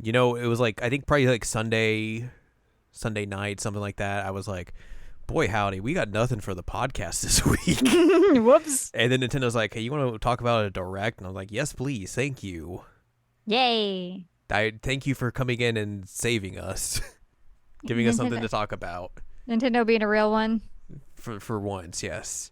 You know, it was like I think probably like Sunday night, something like that. I was like, boy, howdy, we got nothing for the podcast this week. Whoops. And then Nintendo's like, hey, you want to talk about a direct? And I was like, yes, please, thank you. Yay. I thank you for coming in and saving us, giving us something Nintendo to talk about Nintendo being a real one. for once. Yes.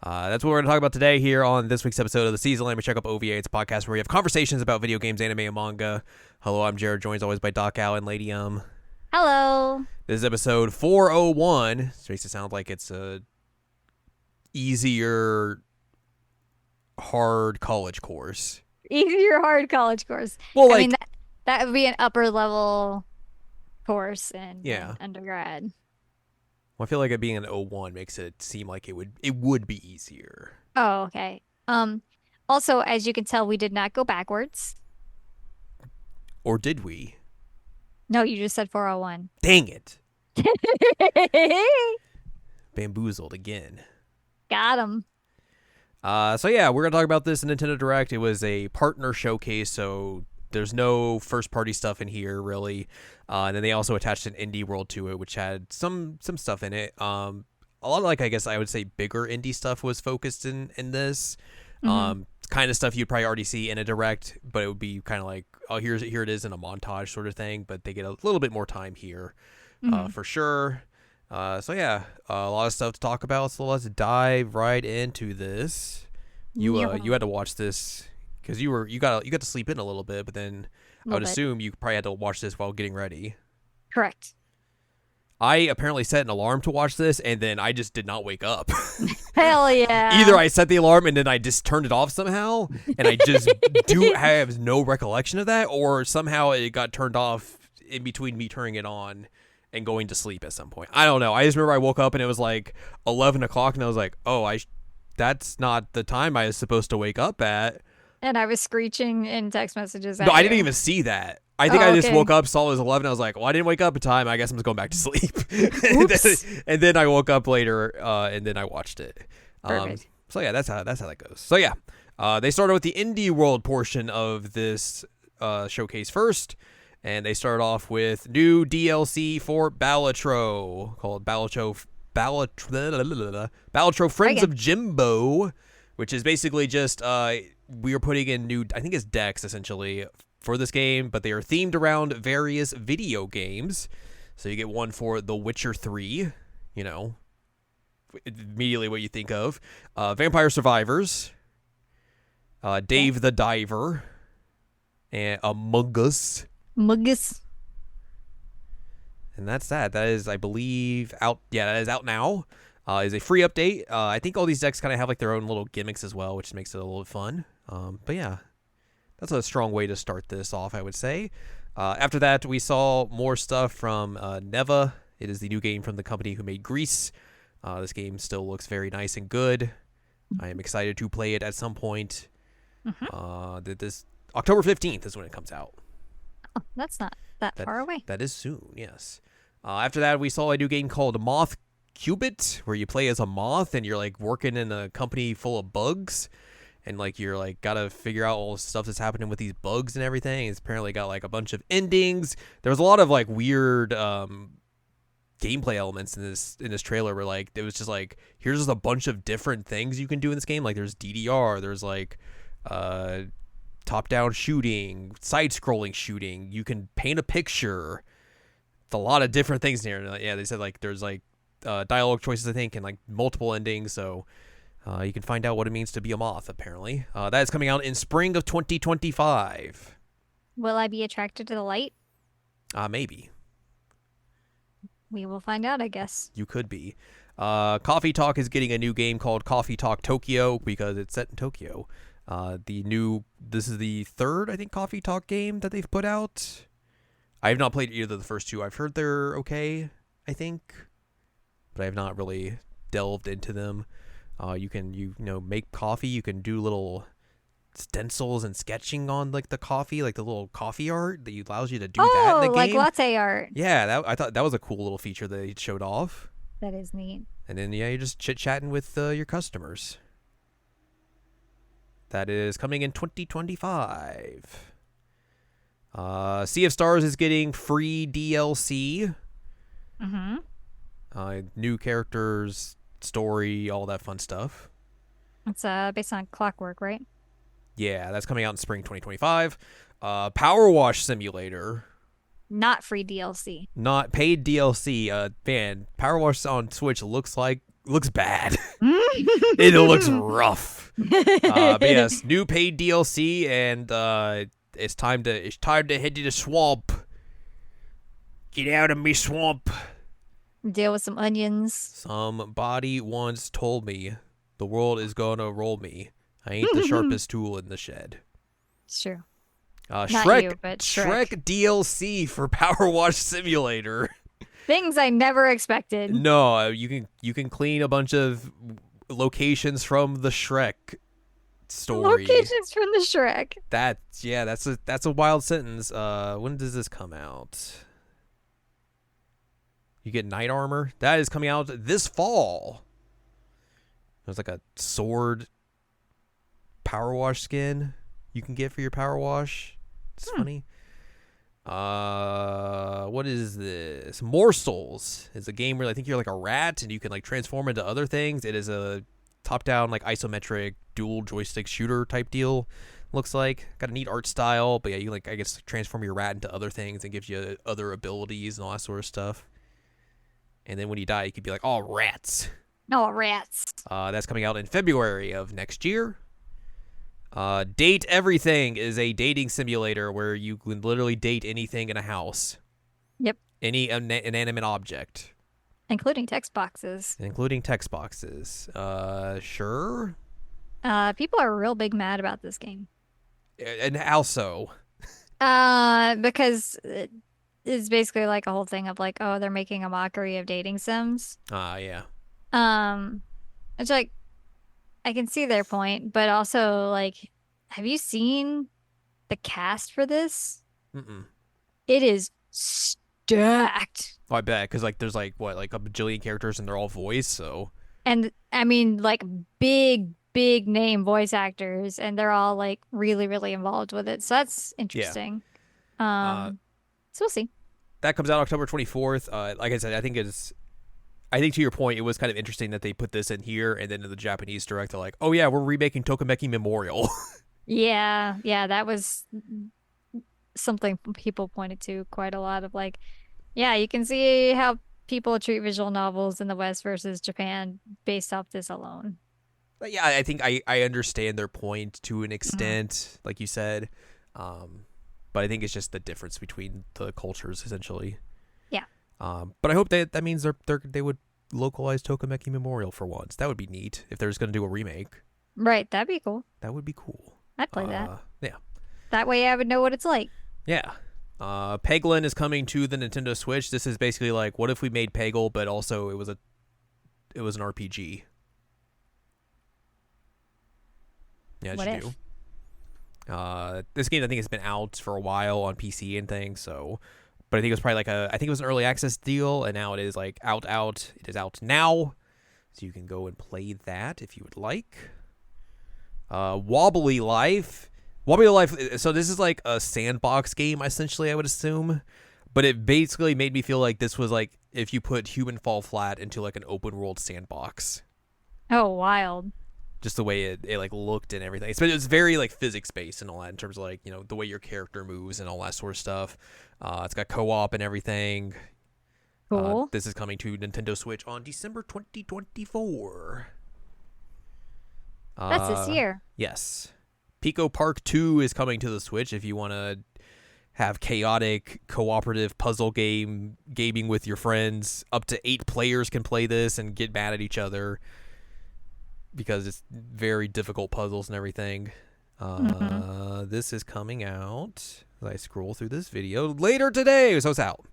That's what we're going to talk about today here on this week's episode of the Season Lamb Checkup OVA. It's a podcast where we have conversations about video games, anime, and manga. Hello, I'm Jared, joined as always by Doc Al and Lady Hello. This is episode 401. This makes it sound like it's a easier, hard college course. Easier hard college course. Well, I mean, that would be an upper level course in yeah. undergrad. Well, I feel like it being an 01 makes it seem like it would be easier. Oh, okay. Also, as you can tell, we did not go backwards. Or did we? No, you just said 401. Dang it. Bamboozled again. Got him. So yeah, we're going to talk about this in Nintendo Direct. It was a partner showcase, so there's no first-party stuff in here, really. And then they also attached an indie world to it, which had some stuff in it. A lot of, like, I guess I would say bigger indie stuff was focused in this. Mm-hmm. Kind of stuff you'd probably already see in a Direct, but it would be kind of like, oh, here it is in a montage sort of thing. But they get a little bit more time here, for sure. So yeah, a lot of stuff to talk about. So let's dive right into this. You had to watch this because you got to sleep in a little bit, but then I would assume you probably had to watch this while getting ready. Correct. I apparently set an alarm to watch this, and then I just did not wake up. Hell yeah. Either I set the alarm and then I just turned it off somehow, and I just do have no recollection of that, or somehow it got turned off in between me turning it on and going to sleep at some point. I don't know. I just remember I woke up and it was like 11 o'clock, and I was like, oh, that's not the time I was supposed to wake up at. And I was screeching in text messages at No, I you. didn't even see that. I think I just okay. woke up, saw it was 11. I was like, well, I didn't wake up in time. I guess I'm just going back to sleep. and then I woke up later, and then I watched it. Perfect. So yeah, that's how that goes. So yeah, they started with the indie world portion of this showcase first, and they started off with new DLC for Balatro called Balatro Friends of Jimbo, which is basically just we are putting in new, I think it's decks essentially for this game, but they are themed around various video games. So you get one for The Witcher 3, you know, immediately what you think of. Vampire Survivors, Dave the Diver, and Among Us. Muggus. And that's that. That is, I believe, out. Yeah, that is out now. Is a free update. I think all these decks kind of have like their own little gimmicks as well, which makes it a little fun. But yeah, that's a strong way to start this off, I would say. After that, we saw more stuff from Neva. It is the new game from the company who made Grease. This game still looks very nice and good. I am excited to play it at some point. This October 15th is when it comes out. Oh, that's not that far away. That is soon, yes. After that, we saw a new game called Moth Qubit, where you play as a moth and you're like working in a company full of bugs, and like you're like gotta figure out all the stuff that's happening with these bugs and everything. It's apparently got like a bunch of endings. There was a lot of like weird gameplay elements in this trailer where like it was just like, here's just a bunch of different things you can do in this game. Like there's DDR, there's like top-down shooting, side-scrolling shooting. You can paint a picture. It's a lot of different things in here. Yeah, they said like there's like dialogue choices, I think, and like multiple endings. So you can find out what it means to be a moth, apparently. That is coming out in spring of 2025. Will I be attracted to the light? Maybe. We will find out, I guess. You could be. Coffee Talk is getting a new game called Coffee Talk Tokyo because it's set in Tokyo. This is the third, I think, Coffee Talk game that they've put out. I have not played either of the first two. I've heard they're okay, I think, but I have not really delved into them. You can make coffee. You can do little stencils and sketching on like the coffee, like the little coffee art that allows you to do that in the game. Like latte art. Yeah, I thought that was a cool little feature that they showed off. That is neat. And then you're just chit-chatting with your customers. That is coming in 2025. Sea of Stars is getting free DLC. Mm-hmm. New characters, story, all that fun stuff. It's based on Clockwork, right? Yeah, that's coming out in spring 2025. Power Wash Simulator. Not free DLC. Not paid DLC. Man, Power Wash on Switch looks bad. It looks rough. But yes, new paid DLC, and it's time to head to the swamp. Get out of me swamp. Deal with some onions. Somebody once told me the world is gonna roll me. I ain't the sharpest tool in the shed. It's true. Not Shrek, you, but Shrek DLC for Power Wash Simulator. Things I never expected. No, you can clean a bunch of locations from the Shrek story. Locations from the Shrek. That's a wild sentence. When does this come out? You get Knight Armor. That is coming out this fall. There's like a sword Power Wash skin you can get for your Power Wash. It's funny. What is this? Morsels is a game where I think you're like a rat and you can like transform into other things. It is a top-down like isometric dual joystick shooter type deal. Looks like got a neat art style, but yeah, you like I guess transform your rat into other things and gives you other abilities and all that sort of stuff. And then when you die, you could be like, "Oh, rats!" Oh, rats. That's coming out in February of next year. Date Everything is a dating simulator where you can literally date anything in a house. Yep. Any inanimate object. Including text boxes. Including text boxes. Sure. People are real big mad about this game. And how so? Because it's basically like a whole thing of like, oh, they're making a mockery of dating sims. Yeah. It's like, I can see their point, but also like, have you seen the cast for this? Mm-mm. It is stacked. Oh, I bet, because like there's like what, like a bajillion characters and they're all voice, so. And I mean, like big name voice actors, and they're all like really, really involved with it. So that's interesting. Yeah. So we'll see. That comes out October 24th. Like I said, I think to your point, it was kind of interesting that they put this in here, and then in the Japanese direct, they're like, "Oh yeah, we're remaking Tokimeki Memorial." Yeah, that was something people pointed to quite a lot of like, yeah, you can see how people treat visual novels in the West versus Japan based off this alone. But yeah, I think I understand their point to an extent, like you said, but I think it's just the difference between the cultures essentially. Yeah. But I hope that means they would localize Tokimeki Memorial for once. That would be neat if they're just gonna do a remake. Right, that'd be cool. That would be cool. I'd play that. Yeah. That way I would know what it's like. Yeah. Peglin is coming to the Nintendo Switch. This is basically like, what if we made Peggle, but also it was an RPG. Yeah, What you if? do. This game I think has been out for a while on PC and things, so. But I think it was probably I think it was an early access deal, and now it is like out. It is out now, so you can go and play that if you would like. Wobbly Life. So this is like a sandbox game, essentially, I would assume. But it basically made me feel like this was like if you put Human Fall Flat into like an open world sandbox. Oh, wild. Just the way it like looked and everything. But it was very like physics based and all that in terms of like, you know, the way your character moves and all that sort of stuff. It's got co-op and everything. Cool. This is coming to Nintendo Switch on December 2024. That's this year. Yes. Pico Park 2 is coming to the Switch if you want to have chaotic cooperative puzzle gaming with your friends. Up to 8 players can play this and get mad at each other because it's very difficult puzzles and everything. This is coming out as I scroll through this video later today, so it's out.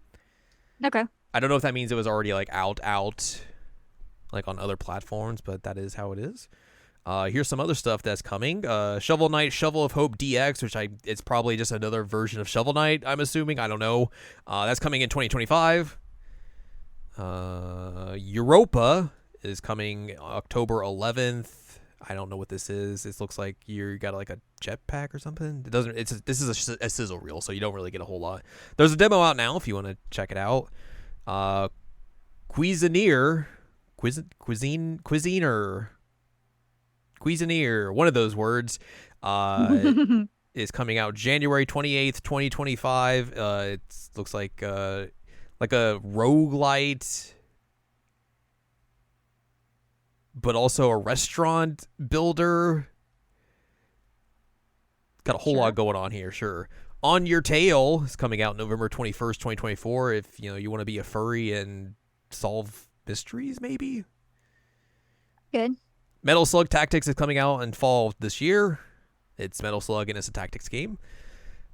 Okay. I don't know if that means it was already like out like on other platforms, but that is how it is. Here's some other stuff that's coming. Shovel Knight Shovel of Hope DX, which it's probably just another version of Shovel Knight, I'm assuming. I don't know. That's coming in 2025. Europa is coming October 11th. I don't know what this is. It looks like you got like a jetpack or something. It doesn't. This is a sizzle reel, so you don't really get a whole lot. There's a demo out now if you want to check it out. Cuisineer, Cuisineer, one of those words, is coming out January 28th, 2025. It looks like a roguelite, but also a restaurant builder. Got a whole lot going on here, sure. On Your Tail is coming out November 21st, 2024. If you want to be a furry and solve mysteries, maybe. Good. Metal Slug Tactics is coming out in fall this year. It's Metal Slug and it's a tactics game.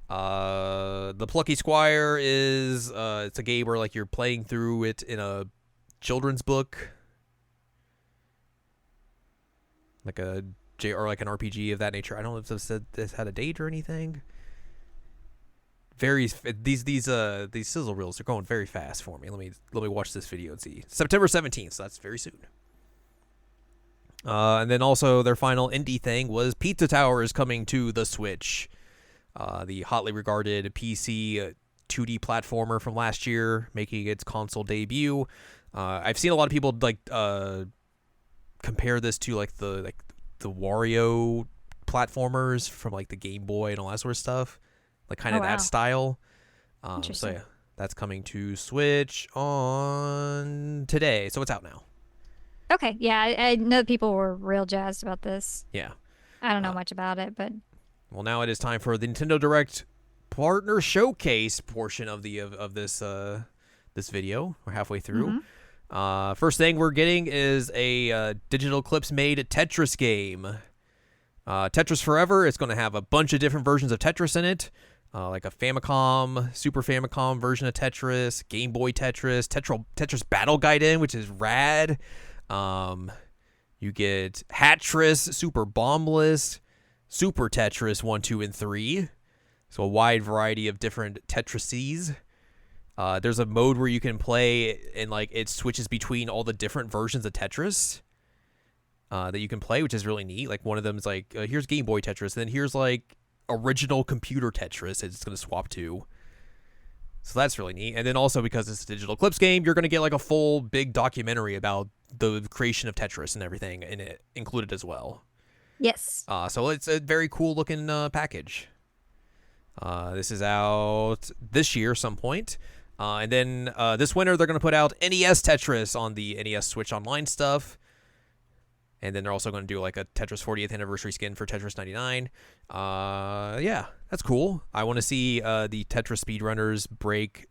The Plucky Squire is it's a game where like you're playing through it in a children's book, like a or like an RPG of that nature. I don't know if this had a date or anything. These sizzle reels are going very fast for me. Let me watch this video and see. September 17th, so that's very soon. And then also their final indie thing was Pizza Tower is coming to the Switch. The hotly regarded PC 2D platformer from last year, making its console debut. I've seen a lot of people compare this to like the Wario platformers from like the Game Boy and all that sort of stuff, like kind of that style. So yeah, that's coming to Switch on today, so it's out now. Okay, yeah, I know people were real jazzed about this. Yeah, I don't know much about it, but well, now it is time for the Nintendo Direct partner showcase portion of this video. We're halfway through. First thing we're getting is a Digital Clips made Tetris game. Tetris Forever. It's going to have a bunch of different versions of Tetris in it, like a Famicom, Super Famicom version of Tetris, Game Boy Tetris, Tetris Battle Gaiden, which is rad. You get Hatris, Super Bombless, Super Tetris 1, 2, and 3. So a wide variety of different Tetrises. There's a mode where you can play and like it switches between all the different versions of Tetris that you can play, which is really neat. Like one of them is like, here's Game Boy Tetris, and then here's like original computer Tetris it's going to swap to. So that's really neat. And then also because it's a Digital Clips game, you're going to get like a full big documentary about the creation of Tetris and everything in it included as well. yes. So it's a very cool looking package. This is out this year some point. And then this winter, they're going to put out NES Tetris on the NES Switch Online stuff. And then they're also going to do like a Tetris 40th anniversary skin for Tetris 99. Yeah, that's cool. I want to see the Tetris speedrunners break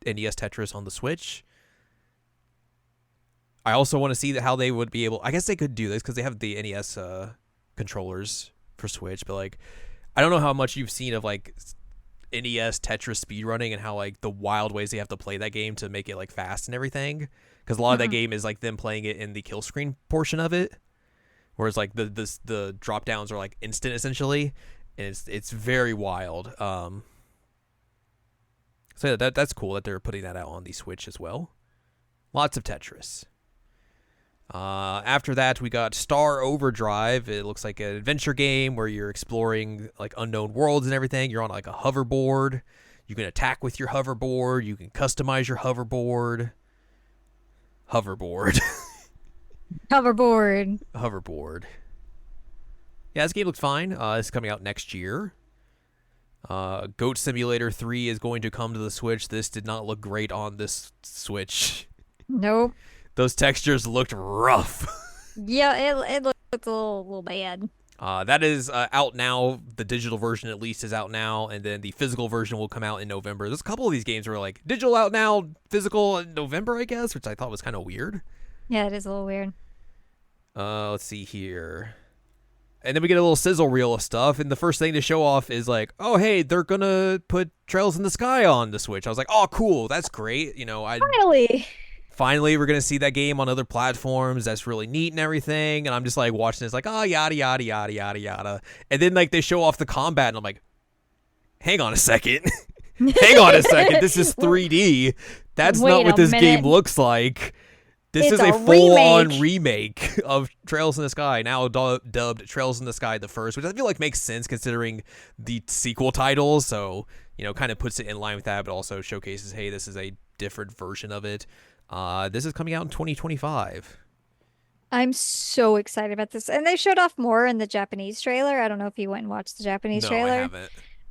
NES Tetris on the Switch. I also want to see how they would be able... I guess they could do this because they have the NES controllers for Switch. But like, I don't know how much you've seen of like NES Tetris speedrunning and how like the wild ways they have to play that game to make it like fast and everything, because a lot of that game is like them playing it in the kill screen portion of it, whereas like the drop downs are like instant essentially, and it's very wild. So yeah, that's cool that they're putting that out on the Switch as well. Lots of Tetris. After that, we got Star Overdrive. It looks like an adventure game where you're exploring like unknown worlds and everything. You're on like a hoverboard. You can attack with your hoverboard. You can customize your hoverboard. Hoverboard. Hoverboard. Yeah, this game looks fine. It's coming out next year. Goat Simulator 3 is going to come to the Switch. This did not look great on this Switch. Nope. Those textures looked rough. Yeah, it looked a little bad. That is out now. The digital version at least is out now, and then the physical version will come out in November. There's a couple of these games where like digital out now, physical in November, I guess, which I thought was kind of weird. Yeah, it is a little weird. Let's see here. And then we get a little sizzle reel of stuff, and the first thing to show off is like, oh, hey, they're going to put Trails in the Sky on the Switch. I was like, oh, cool, that's great. Finally, we're going to see that game on other platforms. That's really neat and everything. And I'm just like watching this like, oh, yada, yada, yada, yada, yada. And then like they show off the combat and I'm like, hang on a second. Hang on a second. This is 3D. That's not what this game looks like. This It's is a a full-on remake. remake of Trails in the Sky, now dubbed Trails in the Sky the First, which I feel like makes sense considering the sequel title. So, kind of puts it in line with that, but also showcases, hey, this is a different version of it. This is coming out in 2025. I'm so excited about this. And they showed off more in the Japanese trailer. I don't know if you went and watched the Japanese No, I trailer.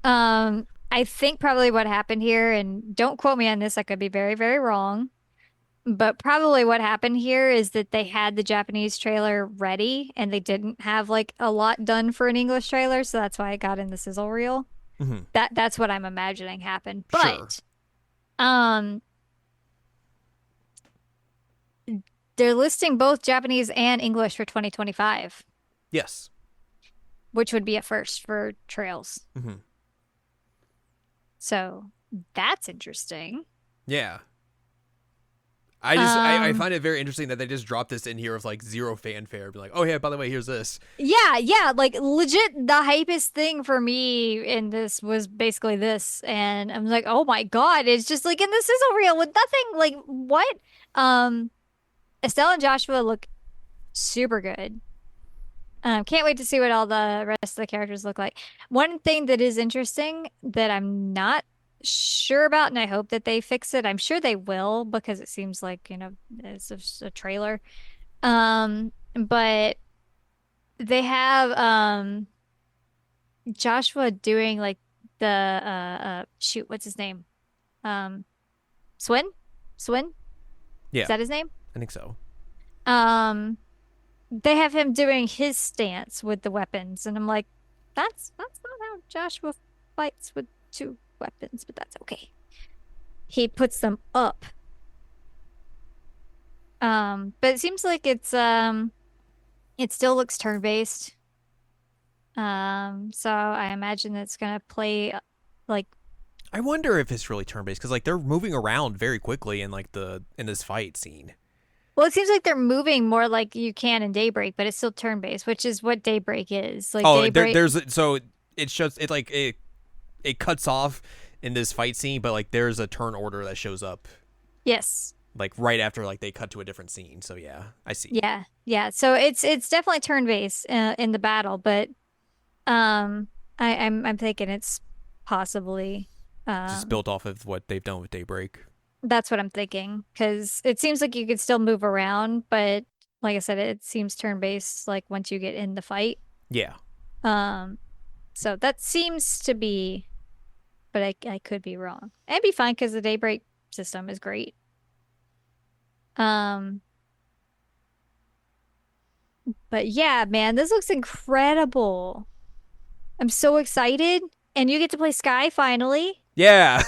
haven't. I think probably what happened here, and don't quote me on this, I could be very, very wrong, but probably what happened here is that they had the Japanese trailer ready and they didn't have like a lot done for an English trailer, so that's why it got in the sizzle reel. Hmm. That's what I'm imagining happened. Sure. But um they're listing both Japanese and English for 2025, Yes. which would be a first for Trails. Hmm. So that's interesting. Yeah. I Um, find it very interesting that they just dropped this in here with like zero fanfare. Be like, oh yeah, by the way, here's this. yeah, like legit the hypest thing for me in this was basically this. And I'm like, oh my God, it's just like in the sizzle reel with nothing like what? Um, Estelle and Joshua look super good. Can't wait to see what all the rest of the characters look like. One thing that is interesting that I'm not sure about, and I hope that they fix it. I'm sure they will because it seems like, it's a trailer. But they have Joshua doing like the shoot, what's his name? Um Swin? Swin? Is Yeah, that his name? I think so. Um they have him doing his stance with the weapons, and I'm like, that's not how Joshua fights with two weapons, but that's okay. He puts them up. But it seems like it still looks turn-based. So I imagine it's gonna play like I wonder if it's really turn based because like they're moving around very quickly in like the in this fight scene. well, it seems like they're moving more like you can in Daybreak, but it's still turn-based, which is what Daybreak is. Like Oh, Daybreak, so it shows it like it cuts off in this fight scene, but like there's a turn order that shows up yes. like right after like they cut to a different scene. So yeah, I see. Yeah. Yeah. So it's definitely turn-based in the battle, but I'm thinking it's possibly Just um built off of what they've done with Daybreak. that's what I'm thinking because it seems like you could still move around, but like I said, it seems turn-based like once you get in the fight. Yeah. Um, so that seems to be, but I could be wrong. It'd be fine because the Daybreak system is great. Um, but yeah, man, this looks incredible. I'm so excited, and you get to play Sky finally. Yeah,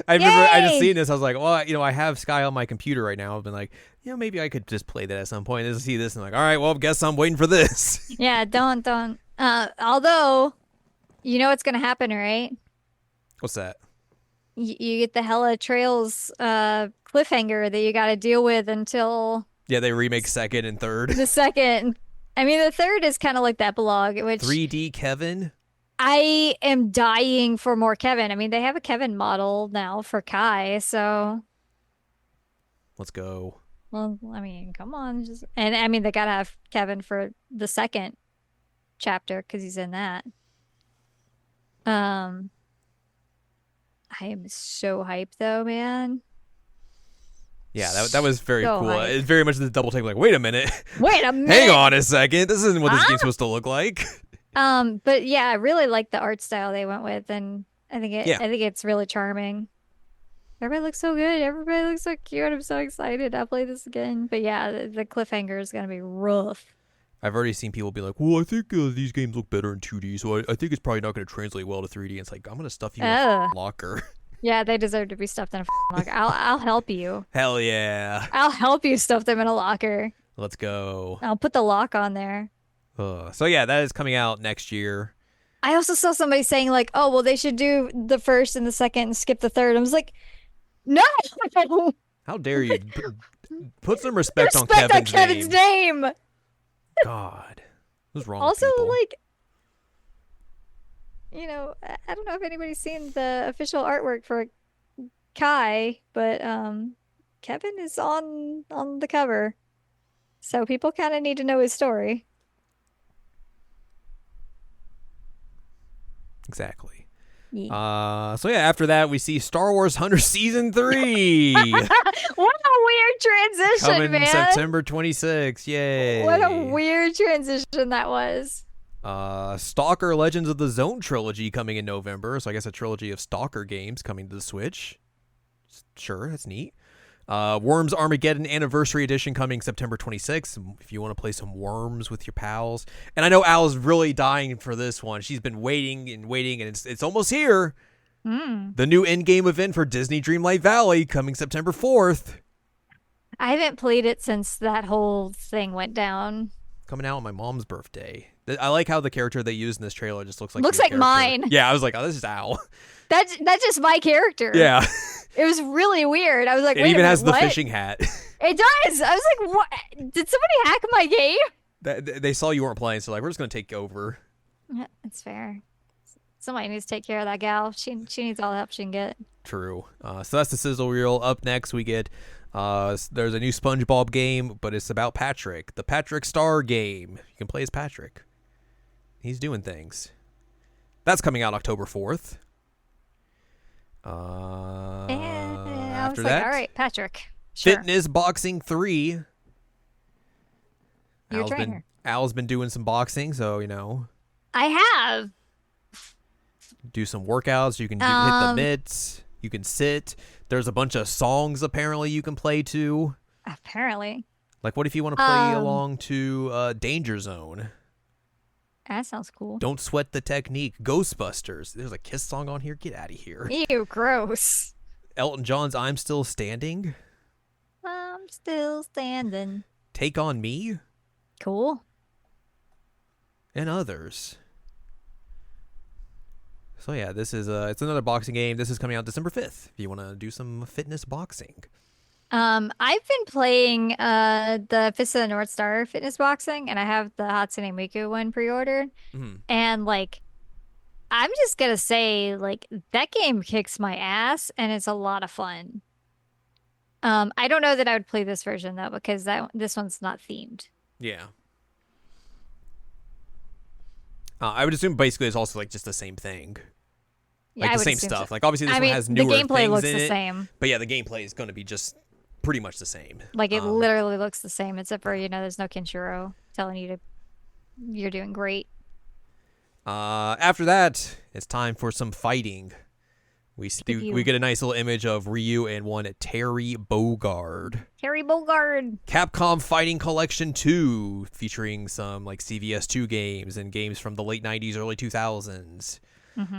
I remember I just Yay! seen this. I was like, well, I have Sky on my computer right now. I've been like, maybe I could just play that at some point. And just see this, and I'm like, all right, well, guess I'm waiting for this. Yeah, don't. Although, you know what's gonna happen, right? What's that? You get the Hella Trails cliffhanger that you got to deal with until Yeah, they remake second and third. the second. I mean, the third is kind of like that blog, which 3D Kevin. I am dying for more Kevin. I mean, they have a Kevin model now for Kai, so Let's go. well, I mean, come on, just and I mean they gotta have Kevin for the second chapter because he's in that. Um, I am so hyped though, man. Yeah, that was very So cool. hyped. It's very much the double take. Like, wait a minute, Wait a hang minute. on a second. This isn't what this game's Ah! supposed to look like. But yeah, I really like the art style they went with, and Yeah, I think it's really charming. Everybody looks so good. Everybody looks so cute. I'm so excited. I'll play this again. But yeah, the cliffhanger is gonna be rough. I've already seen people be like, well, I think these games look better in 2D, so I think it's probably not going to translate well to 3D. And it's like, I'm going to stuff you in a Ugh. locker. Yeah, they deserve to be stuffed in a locker. I'll help you. Hell yeah. I'll help you stuff them in a locker. Let's go. I'll put the lock on there. So yeah, that is coming out next year. I also saw somebody saying like, "Oh, well, they should do the first and the second and skip the third." I was like, "No, How dare you put some respect on respect on Kevin's Kevin's name. name." God, what's wrong Also, with people? like, I don't know if anybody's seen the official artwork for Kai, but Kevin is on the cover. So people kind of need to know his story. Exactly. Yeah. So yeah, after that we see Star Wars Hunter Season 3 What a weird transition, coming man. September 26th. What a Yay. weird transition that was. Stalker Legends of the Zone trilogy coming in November. So I guess a trilogy of Stalker games coming to the Switch. Sure, that's neat. Worms Armageddon Anniversary Edition coming September 26th. If you want to play some Worms with your pals. And I know Al's really dying for this one. She's been waiting, and it's almost here. Hmm. The new in-game event for Disney Dreamlight Valley coming September 4th. I haven't played it since that whole thing went down. Coming out on my mom's birthday. I like how the character they used in this trailer just looks like Looks your like character. mine. Yeah, I was like, oh, this is Al. That's just my character. Yeah. It was really weird. I was like, It wait a even minute, has the what? fishing hat. It does. I was like, what? Did somebody hack my game? They saw you weren't playing, so like, we're just going to take over. Yeah, that's fair. Somebody needs to take care of that gal. She needs all the help she can get. True. So that's the sizzle reel. Up next, we get there's a new SpongeBob game, but it's about Patrick, the Patrick Star game. You can play as Patrick. He's doing things. That's coming out October 4th. And I was After like, that, all right, Patrick. Sure. Fitness Boxing 3. You're a trainer. Al's been doing some boxing, so I have. do some workouts. You can hit the mitts. You can sit. There's a bunch of songs apparently you can play to. Apparently. Like, what if you want to play along to Danger Zone? That sounds cool. Don't Sweat the Technique. Ghostbusters. There's a Kiss song on here. Get out of here. Ew, gross. Elton John's I'm Still Standing. I'm still standing. Take on Me. Cool. And others. So yeah, this is it's another boxing game. This is coming out December 5th. If you want to do some fitness boxing. I've been playing the Fist of the North Star fitness boxing, and I have the Hatsune Miku one pre-ordered. And like, I'm just gonna say, like, that game kicks my ass, and it's a lot of fun. I don't know that I would play this version though, because this one's not themed. Yeah. I would assume basically it's also like just the same thing. Yeah, Like I the would same assume stuff. so. Like obviously this I one mean, has the newer gameplay things looks in the it. same. But yeah, the gameplay is going to be just pretty much the same. Like it literally looks the same, except for there's no Kenshiro telling you you're doing great. After that, it's time for some fighting. We get a nice little image of Ryu and one Terry Bogard. Terry Bogard. Capcom Fighting Collection 2, featuring some like CVS2 games and games from the late 90s, early 2000s,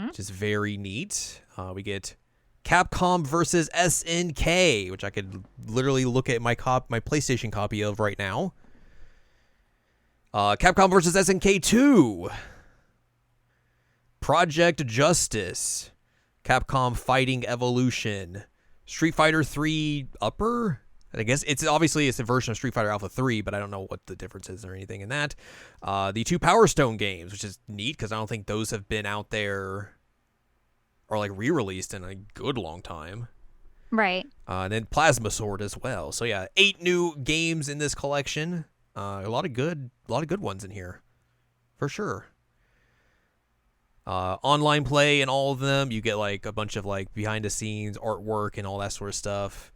which is very neat. We get Capcom versus SNK, which I could literally look at my PlayStation copy of right now. Capcom versus SNK 2. Project Justice. Capcom Fighting Evolution. Street Fighter 3 Upper? I guess it's a version of Street Fighter Alpha 3, but I don't know what the difference is or anything in that. The 2 Power Stone games, which is neat because I don't think those have been out there or like re-released in a good long time. Right. And then Plasma Sword as well. So yeah, 8 new games in this collection. A lot of good ones in here, for sure. Online play in all of them. You get like a bunch of like behind the scenes artwork and all that sort of stuff.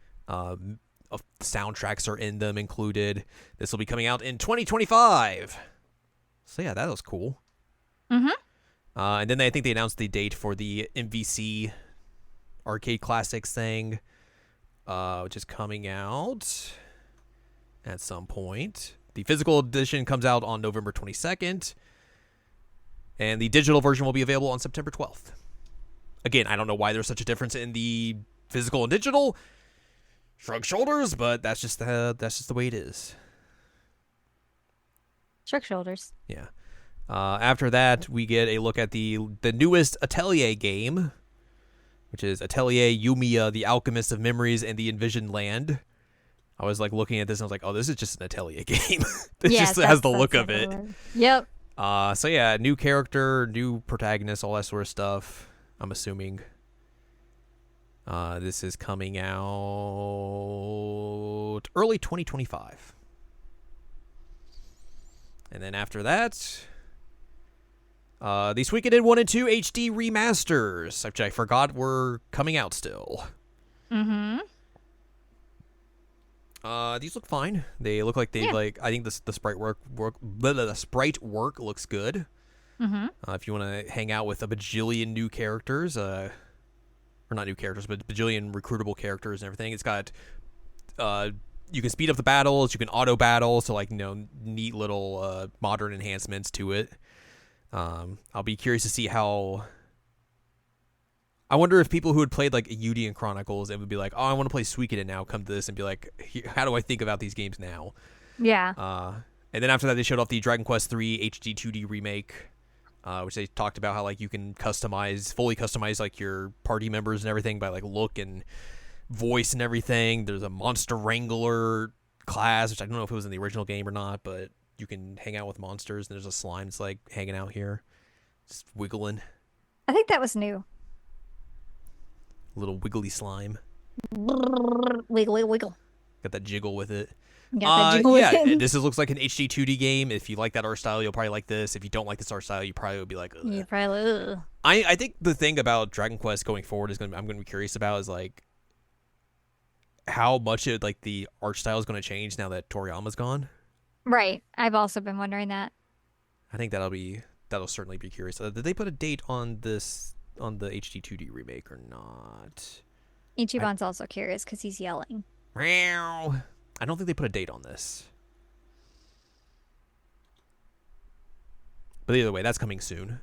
Soundtracks are in them included. This will be coming out in 2025. So yeah, that was cool. And then I think they announced the date for the MVC Arcade Classics thing, which is coming out at some point. The physical edition comes out on November 22nd. And the digital version will be available on September 12th. Again, I don't know why there's such a difference in the physical and digital. Shrug shoulders, but that's just the way it is. Shrug shoulders. Yeah. After that, we get a look at the newest Atelier game, which is Atelier Yumiya, the Alchemist of Memories and the Envisioned Land. I was like looking at this and I was like, oh, this is just an Atelier game. It just has the look of it. Yep. So yeah, new character, new protagonist, all that sort of stuff. I'm assuming. This is coming out early 2025. And then after that, the Suikoden 1 and 2 HD remasters, which I forgot were coming out still. Mm-hmm. These look fine. They look like they like. I think the sprite work the sprite work looks good. Mm-hmm. If you want to hang out with a bajillion new characters, or not new characters, but bajillion recruitable characters and everything, it's got. You can speed up the battles. You can auto battle. So like neat little modern enhancements to it. I'll be curious to see how. I wonder if people who had played like Udian Chronicles and would be like, oh, I want to play Suikoden now, come to this and be like, how do I think about these games now? Yeah. And then after that, they showed off the Dragon Quest III HD 2D remake, which they talked about how like you can fully customize like your party members and everything by like look and voice and everything. There's a monster wrangler class, which I don't know if it was in the original game or not, but you can hang out with monsters. And there's a slime that's like hanging out here, just wiggling. I think that was new. Little wiggly slime. Wiggle, wiggle, wiggle. Got that jiggle with it. Got that jiggle with it. This looks like an HD 2D game. If you like that art style, you'll probably like this. If you don't like this art style, you probably would be like, ugh. You probably. Ugh. I think the thing about Dragon Quest going forward I'm going to be curious about is like how much the art style is going to change now that Toriyama's gone. Right. I've also been wondering that. I think that'll certainly be curious. Did they put a date on this? On the HD 2D remake or not? Ichiban's also curious because he's yelling. I don't think they put a date on this. But either way, that's coming soon.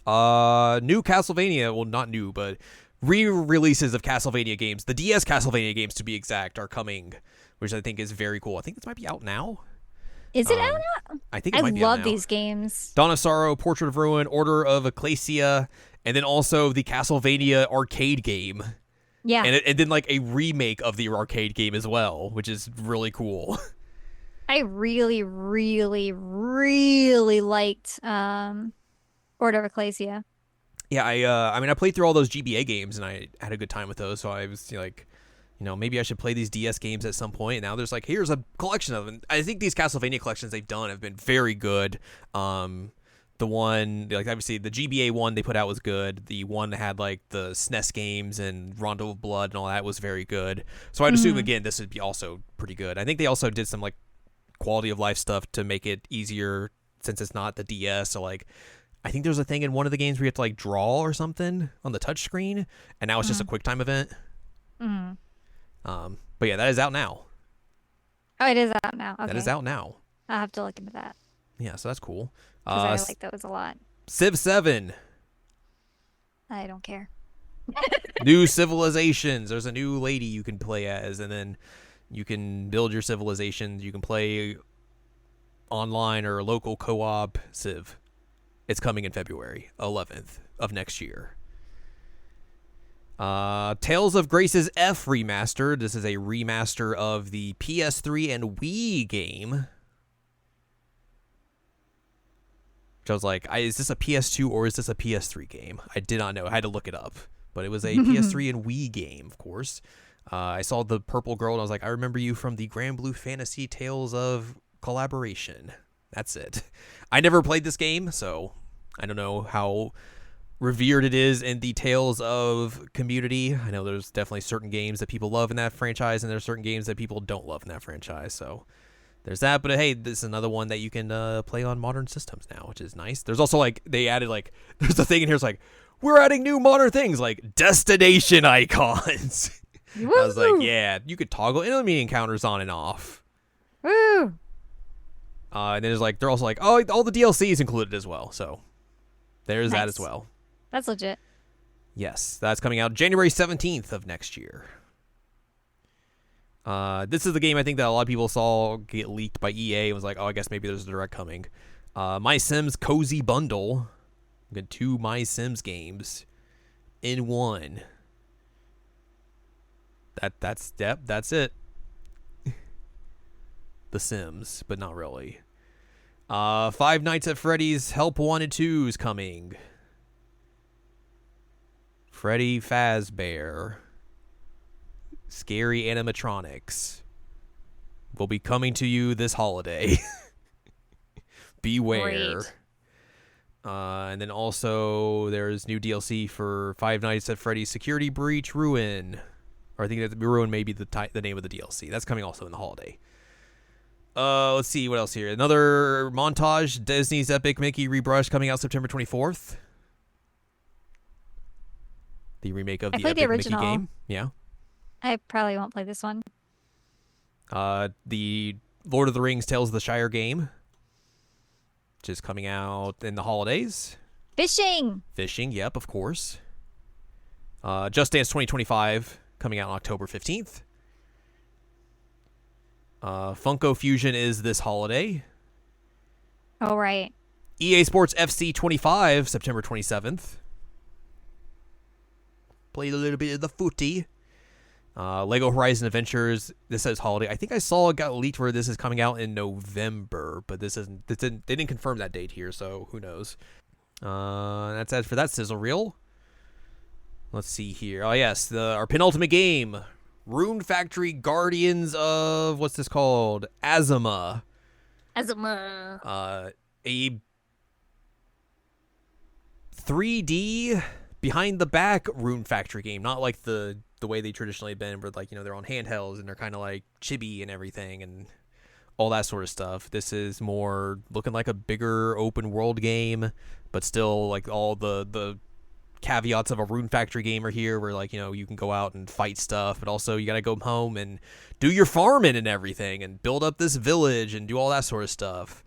New Castlevania, well, not new, but re-releases of Castlevania games, the DS Castlevania games to be exact, are coming, which I think is very cool. I think this might be out now. Is it out now? I think it might be out now. I love these games. Dawn of Sorrow, Portrait of Ruin, Order of Ecclesia, and then also the Castlevania arcade game. Yeah. And then like a remake of the arcade game as well, which is really cool. I really, really, really liked Order of Ecclesia. Yeah, I played through all those GBA games and I had a good time with those, so I was like, maybe I should play these DS games at some point. And now there's like, here's a collection of them. I think these Castlevania collections they've done have been very good. The one, like obviously the GBA one they put out was good. The one that had like the SNES games and Rondo of Blood and all that was very good. So I'd assume again this would be also pretty good. I think they also did some like quality of life stuff to make it easier since it's not the DS. So like, I think there's a thing in one of the games where you have to like draw or something on the touchscreen, and now it's just a QuickTime event. But yeah, that is out now. Oh, it is out now. Okay. That is out now. I'll have to look into that. Yeah, so that's cool. Because I like those a lot. Civ 7. I don't care. New civilizations. There's a new lady you can play as, and then you can build your civilizations. You can play online or local co-op Civ. It's coming in February 11th of next year. Tales of Grace's F remastered. This is a remaster of the PS3 and Wii game. Which I was like, is this a PS2 or is this a PS3 game? I did not know. I had to look it up. But it was a PS3 and Wii game, of course. I saw the purple girl and I was like, I remember you from the Grand Blue Fantasy Tales of Collaboration. That's it. I never played this game, so I don't know how revered it is in the Tales of community. I know there's definitely certain games that people love in that franchise, and there's certain games that people don't love in that franchise. So there's that. But hey, this is another one that you can play on modern systems now, which is nice. There's also like they added like there's a thing in here. It's like we're adding new modern things like destination icons. I was like, yeah, you could toggle enemy encounters on and off. Woo! And then there's like they're also like, oh, all the DLC is included as well. So there's that as well. That's legit. Yes, that's coming out January 17th of next year. This is the game I think that a lot of people saw get leaked by EA and was like, oh, I guess maybe there's a direct coming. My Sims Cozy Bundle. We got 2 My Sims games in one. That's it. The Sims, but not really. Five Nights at Freddy's Help 1 and 2 is coming. Freddy Fazbear. Scary animatronics will be coming to you this holiday. Beware. Great. And then also there's new DLC for Five Nights at Freddy's Security Breach Ruin. Or I think that Ruin may be the name of the DLC. That's coming also in the holiday. Let's see what else here. Another montage. Disney's Epic Mickey Rebrush coming out September 24th. The remake of I the played the Epic Mickey original. game. Yeah. I probably won't play this one. The Lord of the Rings Tales of the Shire game, which is coming out in the holidays. Fishing. Fishing, yep, of course. Just Dance 2025 coming out on October 15th. Funko Fusion is this holiday. Oh, right. EA Sports FC 25, September 27th. Played a little bit of the footy. Lego Horizon Adventures. This says holiday. I think I saw it got leaked where this is coming out in November, but this isn't. They didn't confirm that date here, so who knows? That's it for that sizzle reel. Let's see here. Oh yes, our penultimate game, Rune Factory Guardians of what's this called? Azuma. Azuma. A 3D behind the back Rune Factory game, not like the way they traditionally been, where like they're on handhelds and they're kind of like chibi and everything and all that sort of stuff. This is more looking like a bigger open world game, but still like all the caveats of a Rune Factory game are here, where like you can go out and fight stuff, but also you got to go home and do your farming and everything and build up this village and do all that sort of stuff.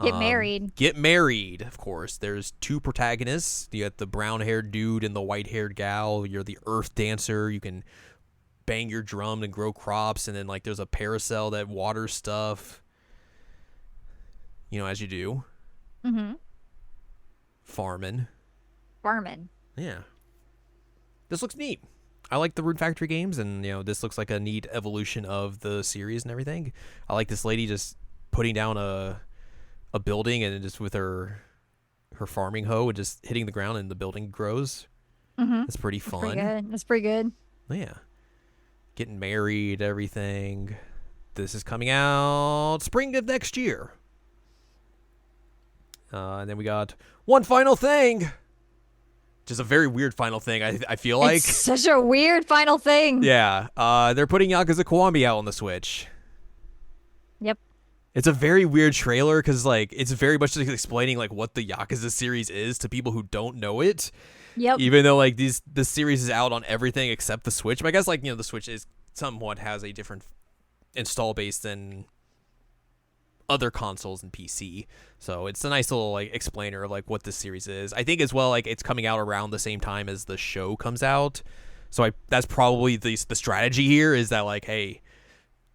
Get married. Get married, of course. There's two protagonists. You got the brown-haired dude and the white-haired gal. You're the earth dancer. You can bang your drum and grow crops, and then like there's a parasol that waters stuff. As you do. Mm-hmm. Farming. Yeah. This looks neat. I like the Rune Factory games, and this looks like a neat evolution of the series and everything. I like this lady just putting down a building and just with her farming hoe and just hitting the ground and the building grows. Mm-hmm. It's pretty fun. That's pretty good. Yeah. Getting married, everything. This is coming out spring of next year. And then we got one final thing. Which is a very weird final thing, I feel like. It's such a weird final thing. Yeah. They're putting Yakuza Kiwami out on the Switch. Yep. It's a very weird trailer because like it's very much just explaining like what the Yakuza series is to people who don't know it. Yep. Even though like this series is out on everything except the Switch. But I guess like the Switch is somewhat has a different install base than other consoles and PC. So it's a nice little like explainer of like what this series is. I think as well like it's coming out around the same time as the show comes out. So that's probably the strategy here is that like, hey,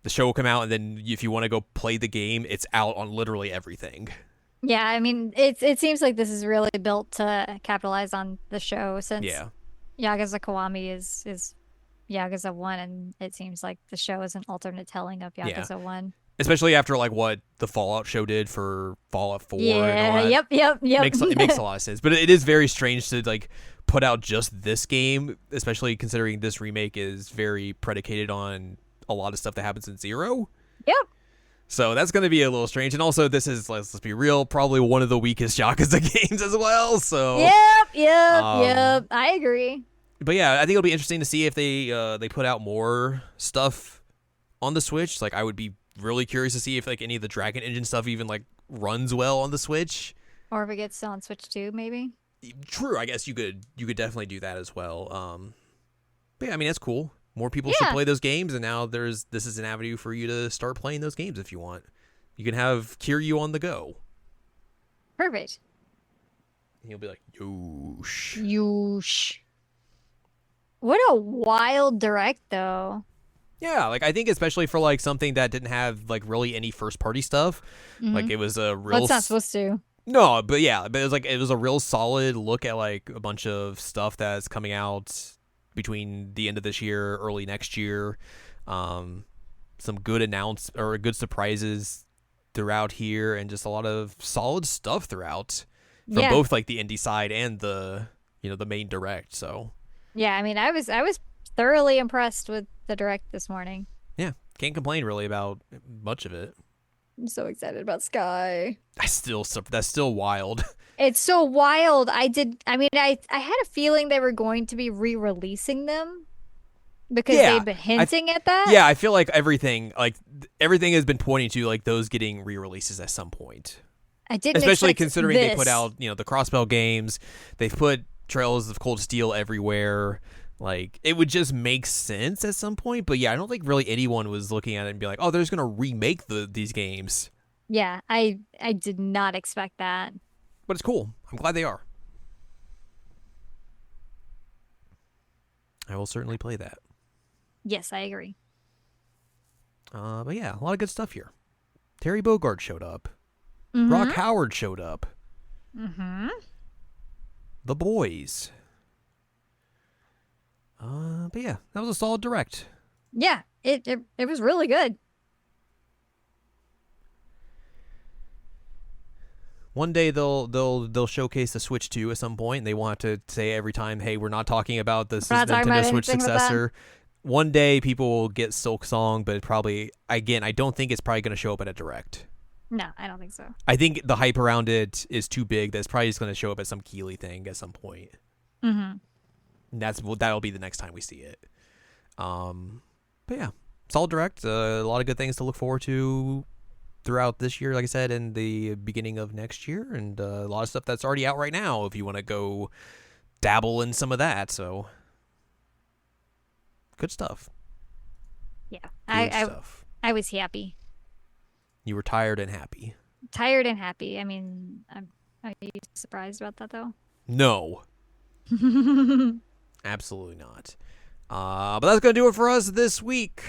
the show will come out, and then if you want to go play the game, it's out on literally everything. Yeah, I mean, it seems like this is really built to capitalize on the show since Yakuza Kiwami is Yakuza 1, and it seems like the show is an alternate telling of Yakuza 1. Especially after like what the Fallout show did for Fallout 4 and all that. Yep. It makes a lot of sense. But it is very strange to like put out just this game, especially considering this remake is very predicated on a lot of stuff that happens in Zero. Yep. So that's going to be a little strange. And also, this is, let's be real, probably one of the weakest Yakuza games as well. So Yep. I agree. But yeah, I think it'll be interesting to see if they put out more stuff on the Switch. Like, I would be really curious to see if like any of the Dragon Engine stuff even like runs well on the Switch. Or if it gets on Switch 2, maybe. True, I guess you could definitely do that as well. But yeah, I mean that's cool. More people should play those games, and now this is an avenue for you to start playing those games if you want. You can have Kiryu on the go. Perfect. And you'll be like, Yoosh. Yoosh. What a wild direct, though. Yeah, like I think especially for like something that didn't have like really any first party stuff, like it was a real. Well, it's not supposed to. No, but yeah, but it was a real solid look at like a bunch of stuff that's coming out between the end of this year, early next year. Some good good surprises throughout here, and just a lot of solid stuff throughout from both like the indie side and the the main direct. So yeah, I mean, I was thoroughly impressed with the direct this morning. Yeah, can't complain really about much of it. I'm so excited about Sky. That's still wild. It's so wild. I had a feeling they were going to be re-releasing them because Yeah, they've been I hinting at that. yeah, I feel like everything has been pointing to like those getting re-releases at some point. I didn't Especially expect considering they put this. out, the Crossbell games, they've put Trails of Cold Steel everywhere. Like it would just make sense at some point, but yeah, I don't think really anyone was looking at it and be like, "Oh, they're just gonna remake these games." Yeah, I did not expect that. But it's cool. I'm glad they are. I will certainly play that. Yes, I agree. But yeah, a lot of good stuff here. Terry Bogard showed up. Rock Mm-hmm. Howard showed up. Mm-hmm. The Boys. But yeah, that was a solid direct. Yeah, it was really good. One day they'll showcase the Switch 2 at some point, and they want to say every time, "Hey, we're not talking about this We're not talking Nintendo about Switch anything with that. successor." One day people will get Silk Song, but probably again, I don't think it's probably going to show up at a direct. No, I don't think so. I think the hype around it is too big. That's probably just going to show up at some Keeley thing at some point. Mm-hmm. And that'll be the next time we see it. But yeah, solid direct. A lot of good things to look forward to throughout this year, like I said, and the beginning of next year, and a lot of stuff that's already out right now if you want to go dabble in some of that. So good stuff. Yeah, Good stuff. I was happy, You were tired and happy. tired and happy. I mean, are you surprised about that though? No, absolutely not. But that's going to do it for us this week.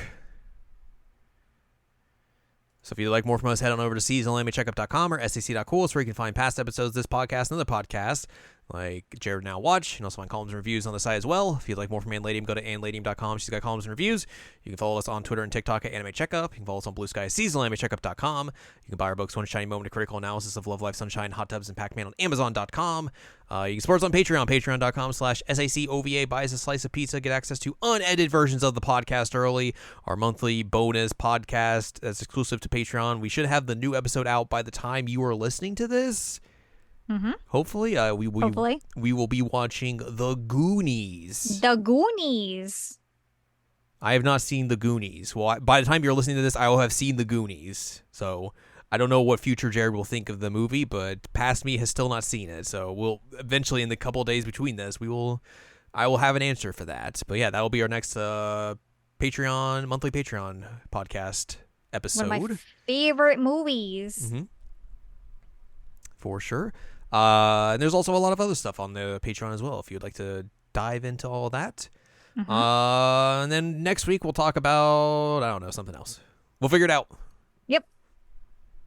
So if you'd like more from us, head on over to seasonalanimecheckup.com or sac.cool. It's where you can find past episodes, this podcast, and other podcasts like Jared Now Watch. You can also find columns and reviews on the site as well. If you'd like more from Ann Ladium, go to annladium.com. She's got columns and reviews. You can follow us on Twitter and TikTok at Anime Checkup. You can follow us on Blue Sky at seasonalanimecheckup.com. You can buy our books, One Shiny Moment, A Critical Analysis of Love, Life, Sunshine, Hot Tubs, and Pac-Man on Amazon.com. You can support us on Patreon, patreon.com/SACOVA. Buy us a slice of pizza, get access to unedited versions of the podcast early. Our monthly bonus podcast that's exclusive to Patreon. We should have the new episode out by the time you are listening to this. Mm-hmm. Hopefully, Hopefully, we will be watching The Goonies. The Goonies. I have not seen The Goonies. Well, by the time you're listening to this, I will have seen The Goonies. So I don't know what future Jared will think of the movie, but past me has still not seen it. So we'll eventually, in the couple of days between this, I will have an answer for that. But yeah, that will be our next monthly Patreon podcast episode. One of my favorite movies. Mm-hmm. For sure. And there's also a lot of other stuff on the Patreon as well if you'd like to dive into all that. Mm-hmm. And then next week we'll talk about, I don't know, something else. We'll figure it out.